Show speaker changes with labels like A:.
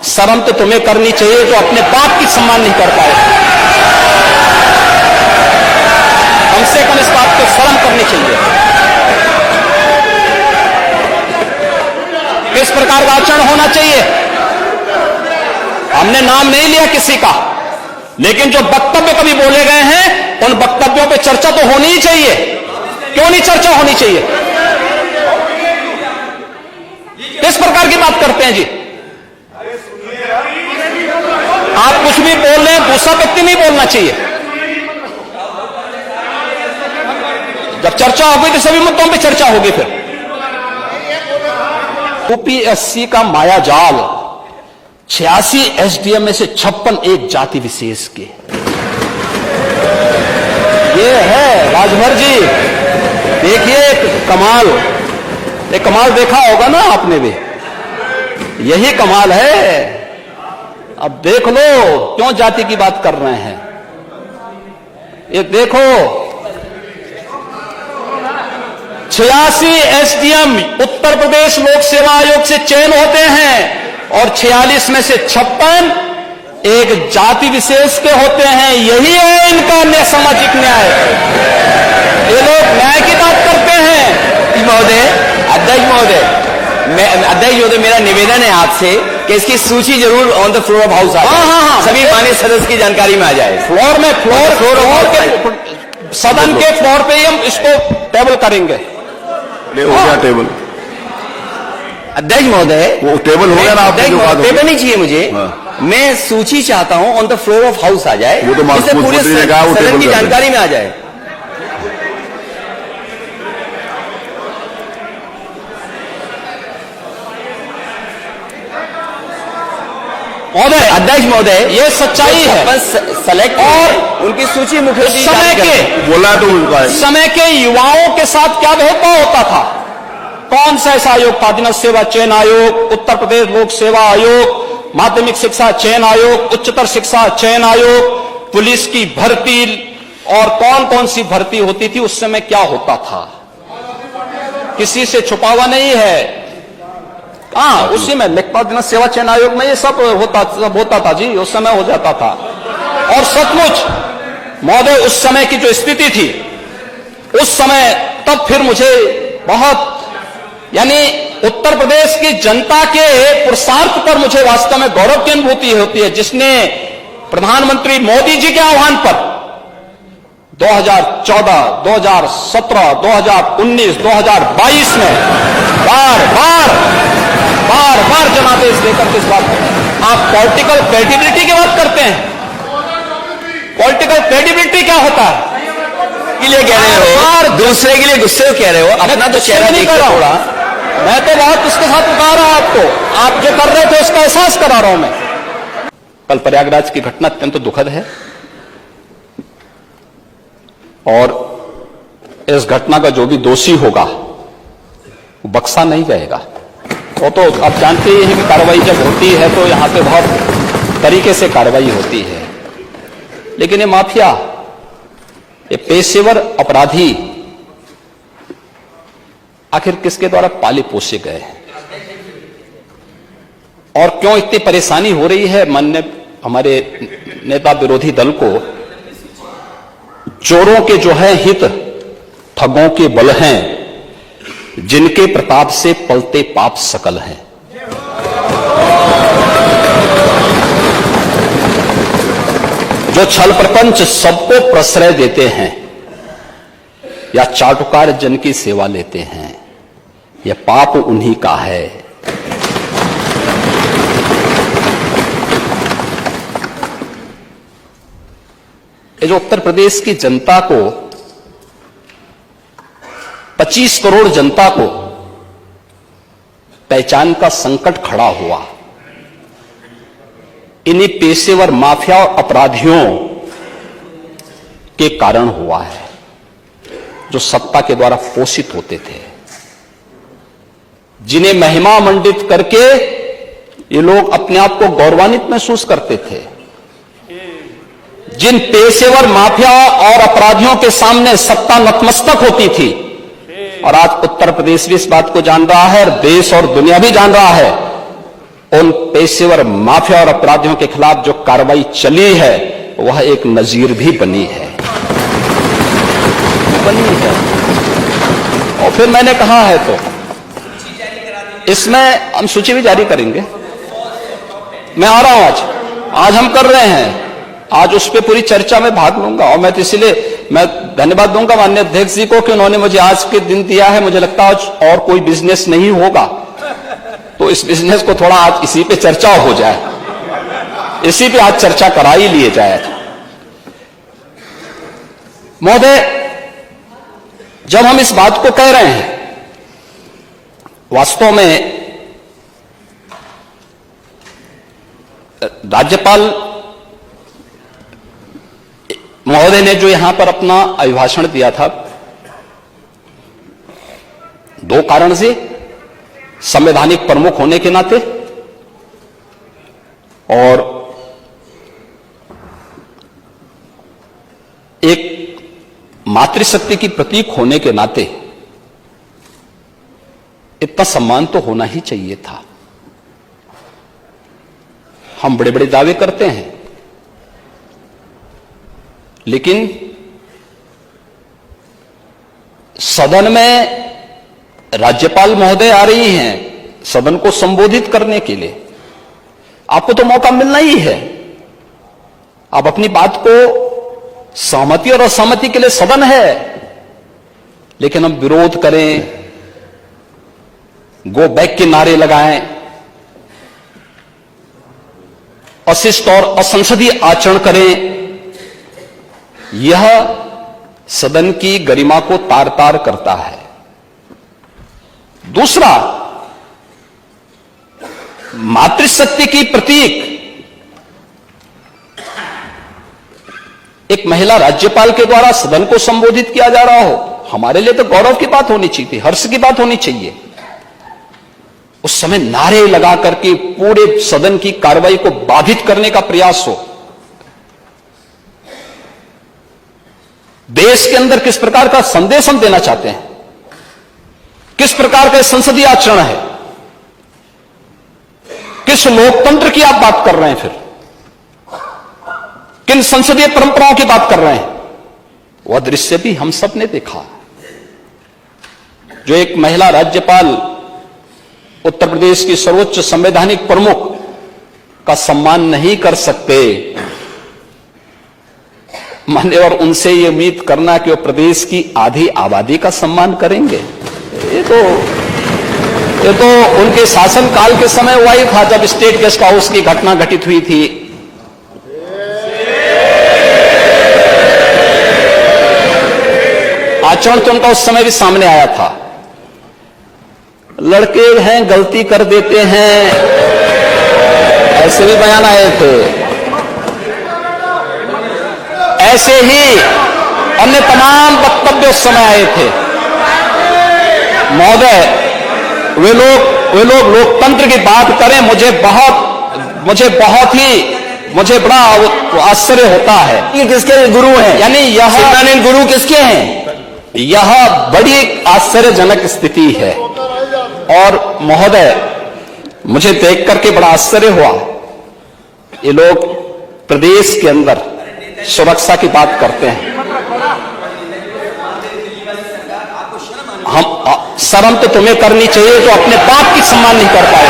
A: शर्म तो तुम्हें करनी चाहिए जो अपने बाप की सम्मान नहीं कर पाए। कम से कम इस बात को शर्म करनी चाहिए। किस प्रकार का आचरण होना चाहिए? हमने नाम नहीं लिया किसी का, लेकिन जो वक्तव्य कभी बोले गए हैं उन वक्तव्यों पे चर्चा तो होनी ही चाहिए। क्यों नहीं चर्चा होनी चाहिए? किस प्रकार की बात करते हैं जी? आप कुछ भी बोल रहे हैं, दूसरा व्यक्ति नहीं बोलना चाहिए। जब चर्चा होगी तो सभी मुद्दों पे चर्चा होगी। फिर यूपीएससी का मायाजाल, 86 एसडीएम में से 56 एक जाति विशेष के। ये है राजभर जी, देखिए कमाल। एक कमाल देखा होगा ना आपने भी, यही कमाल है। अब देख लो क्यों जाति की बात कर रहे हैं। ये देखो 86 एसडीएम उत्तर प्रदेश लोक सेवा आयोग से चयन होते हैं और 46 में से 56 एक जाति विशेष के होते हैं। यही है इनका सामाजिक न्याय। ये लोग न्याय की बात करते हैं।
B: महोदय, अध्यक्ष महोदय, मेरा निवेदन है आपसे कि इसकी सूची जरूर on the floor of house आ जाए।
A: हाँ,
B: सभी माननीय सदस्य की जानकारी में आ जाए।
A: फ्लोर में सदन के फ्लोर पे ही हम इसको टेबल करेंगे।
C: हो गया टेबल।
B: अध्यक्ष महोदय,
C: वो टेबल हो गया ना आपने जो बात हो गई।
B: टेबल नहीं चाहिए मुझे। मैं सूची चाहता हूं on the floor of house आ जाए,
C: वो तो
B: जिससे पूरे सदन की जानकारी में आ जाए।
A: महोदय,
B: अध्यक्ष महोदय,
A: ये सच्चाई है।
B: सेलेक्ट और उनकी सूची मुखर्जी
A: समय के युवाओं के साथ क्या भेदभाव होता था? कौन सा ऐसा आयोग था? अधीनस्थ सेवा चयन आयोग, उत्तर प्रदेश लोक सेवा आयोग, माध्यमिक शिक्षा चयन आयोग, उच्चतर शिक्षा चयन आयोग, पुलिस की भर्ती और कौन कौन सी भर्ती होती थी उस समय क्या होता था? किसी से छुपा हुआ नहीं है। हाँ, उसी में लिखपत सेवा चयन आयोग में ये सब होता था जी, उस समय हो जाता था। और सचमुच महोदय उस समय की जो स्थिति थी उस समय, तब फिर मुझे बहुत, यानी उत्तर प्रदेश की जनता के पुरुषार्थ पर मुझे वास्तव में गौरव की अनुभूति होती है, जिसने प्रधानमंत्री मोदी जी के आह्वान पर 2014, 2017, 2019, 2022 में बार जनादेश देकर किस बात आप पॉलिटिकल क्रेडिबिलिटी की बात करते हैं? पॉलिटिकल क्रेडिबिलिटी क्या होता है?
B: के लिए कह रहे हो, दूसरे के लिए गुस्से कह रहे हो, अपना तो चेहरा नहीं कर रहा।
A: मैं तो बहुत उसके साथ बता रहा हूं आपको, आप जो कर रहे थे उसका एहसास करा रहा हूं मैं। कल प्रयागराज की घटना अत्यंत दुखद है और इस घटना का जो भी दोषी होगा वो बख्शा नहीं जाएगा। वो तो आप जानते ही हैं कि कार्रवाई जब होती है तो यहां पे बहुत तरीके से कार्रवाई होती है, लेकिन ये माफिया, ये पेशेवर अपराधी आखिर किसके द्वारा पाले पोसे गए और क्यों इतनी परेशानी हो रही है? माननीय हमारे नेता विरोधी दल को चोरों के जो है हित ठगों के बल हैं, जिनके प्रताप से पलते पाप सकल हैं। जो छल प्रपंच सबको प्रश्रय देते हैं या चाटुकार जन की सेवा लेते हैं, यह पाप उन्हीं का है। ये जो उत्तर प्रदेश की जनता को, 25 करोड़ जनता को पहचान का संकट खड़ा हुआ, इन्हीं पेशेवर माफिया और अपराधियों के कारण हुआ है, जो सत्ता के द्वारा पोषित होते थे, जिन्हें महिमा मंडित करके ये लोग अपने आप को गौरवान्वित महसूस करते थे। जिन पेशेवर माफिया और अपराधियों के सामने सत्ता नतमस्तक होती थी, और आज उत्तर प्रदेश भी इस बात को जान रहा है और देश और दुनिया भी जान रहा है उन पेशेवर माफिया और अपराधियों के खिलाफ जो कार्रवाई चली है वह एक नजीर भी बनी है। और फिर मैंने कहा है तो इसमें हम सूची भी जारी करेंगे। मैं आ रहा हूं, आज हम कर रहे हैं, आज उस पर पूरी चर्चा में भाग लूंगा। और मैं तो इसलिए मैं धन्यवाद दूंगा माननीय अध्यक्ष जी को कि उन्होंने मुझे आज के दिन दिया है। मुझे लगता है आज और कोई बिजनेस नहीं होगा तो इस बिजनेस को थोड़ा आज इसी पे चर्चा हो जाए, इसी पे आज चर्चा करा ही लिए जाए। महोदय, जब हम इस बात को कह रहे हैं, वास्तव में राज्यपाल महोदय ने जो यहां पर अपना अभिभाषण दिया था, दो कारण से, संवैधानिक प्रमुख होने के नाते और एक मातृशक्ति की प्रतीक होने के नाते इतना सम्मान तो होना ही चाहिए था। हम बड़े बड़े दावे करते हैं, लेकिन सदन में राज्यपाल महोदय आ रही हैं सदन को संबोधित करने के लिए, आपको तो मौका मिलना ही है। आप अपनी बात को, सहमति और असहमति के लिए सदन है, लेकिन हम विरोध करें, गो बैक के नारे लगाएं, अशिष्ट और असंसदीय आचरण करें, यह सदन की गरिमा को तार तार करता है। दूसरा, मातृशक्ति की प्रतीक एक महिला राज्यपाल के द्वारा सदन को संबोधित किया जा रहा हो, हमारे लिए तो गौरव की बात होनी चाहिए थी, हर्ष की बात होनी चाहिए। उस समय नारे लगा करके पूरे सदन की कार्रवाई को बाधित करने का प्रयास हो। देश के अंदर किस प्रकार का संदेश हम देना चाहते हैं, किस प्रकार का संसदीय आचरण है, किस लोकतंत्र की आप बात कर रहे हैं, फिर किन संसदीय परंपराओं की बात कर रहे हैं, वह दृश्य भी हम सब ने देखा। जो एक महिला राज्यपाल, उत्तर प्रदेश की सर्वोच्च संवैधानिक प्रमुख का सम्मान नहीं कर सकते, मान्य, और उनसे ये उम्मीद करना कि वो प्रदेश की आधी आबादी का सम्मान करेंगे, ये तो उनके शासनकाल के समय हुआ ही था, जब स्टेट गेस्ट हाउस की घटना घटित हुई थी। आचरण तो उनका उस समय भी सामने आया था। लड़के हैं, गलती कर देते हैं, ऐसे भी बयान आए थे। ऐसे ही अन्य तमाम वक्तव्य उस समय आए थे। महोदय, वे लोग लोकतंत्र की बात करें, मुझे बड़ा आश्चर्य होता है।
B: ये किसके गुरु हैं?
A: यानी यह
B: सिद्धांत गुरु किसके हैं?
A: यह बड़ी आश्चर्यजनक स्थिति है। और महोदय, मुझे देख करके बड़ा आश्चर्य हुआ, ये लोग प्रदेश के अंदर सुरक्षा की बात करते हैं। हम शर्म तो तुम्हें करनी चाहिए, तो अपने बाप की सम्मान नहीं कर पाए।